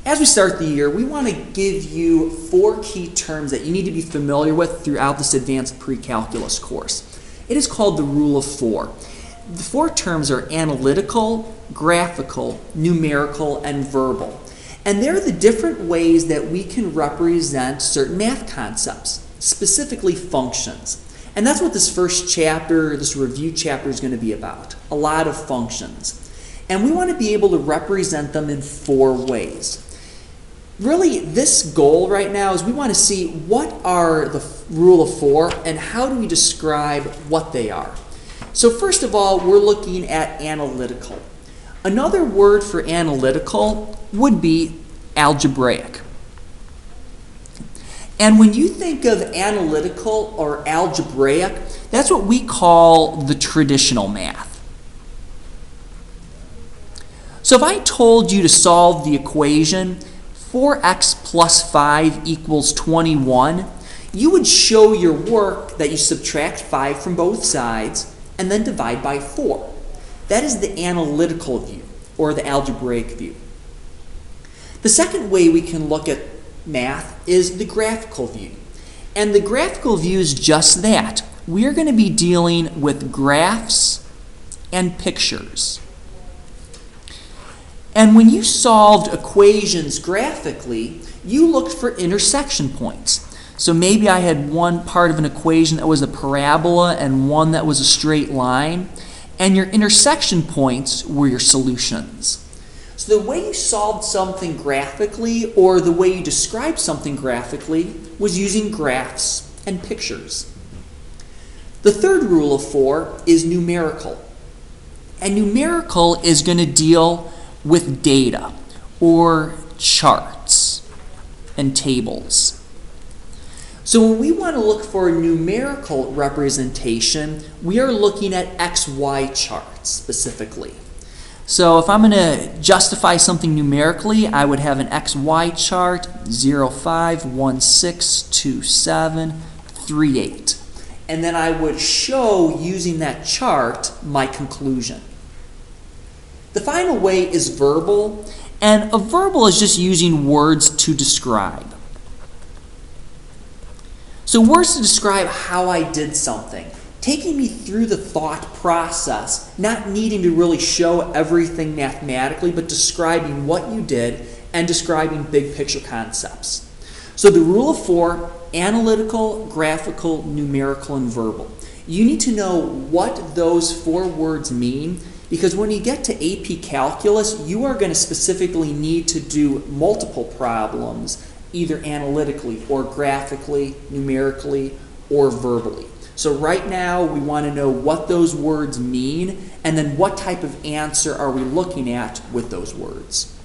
As we start the year, we want to give you 4 key terms that you need to be familiar with throughout this advanced pre-calculus course. It is called the rule of 4. The 4 terms are analytical, graphical, numerical, and verbal. And they're the different ways that we can represent certain math concepts, specifically functions. And that's what this first chapter, this review chapter, is going to be about. A lot of functions. And we want to be able to represent them in 4 ways. Really, this goal right now is we want to see what are the rule of 4 and how do we describe what they are. So first of all, we're looking at analytical. Another word for analytical would be algebraic. And when you think of analytical or algebraic, that's what we call the traditional math. So if I told you to solve the equation 4x plus 5 equals 21, you would show your work that you subtract 5 from both sides and then divide by 4. That is the analytical view, or the algebraic view. The second way we can look at math is the graphical view. And the graphical view is just that. We are going to be dealing with graphs and pictures. And when you solved equations graphically, you looked for intersection points. So maybe I had one part of an equation that was a parabola and one that was a straight line, and your intersection points were your solutions. So the way you solved something graphically, or the way you described something graphically, was using graphs and pictures. The third rule of 4 is numerical. And numerical is going to deal with data, or charts and tables. So when we want to look for a numerical representation, we are looking at XY charts specifically. So if I'm going to justify something numerically, I would have an XY chart, 0, 5, 1, 6, 2, 7, 3, 8. And then I would show, using that chart, my conclusion. The final way is verbal, and a verbal is just using words to describe. So words to describe how I did something, taking me through the thought process, not needing to really show everything mathematically, but describing what you did and describing big picture concepts. So the rule of 4, analytical, graphical, numerical, and verbal. You need to know what those 4 words mean, because when you get to AP Calculus, you are going to specifically need to do multiple problems, either analytically or graphically, numerically, or verbally. So right now, we want to know what those words mean, and then what type of answer are we looking at with those words.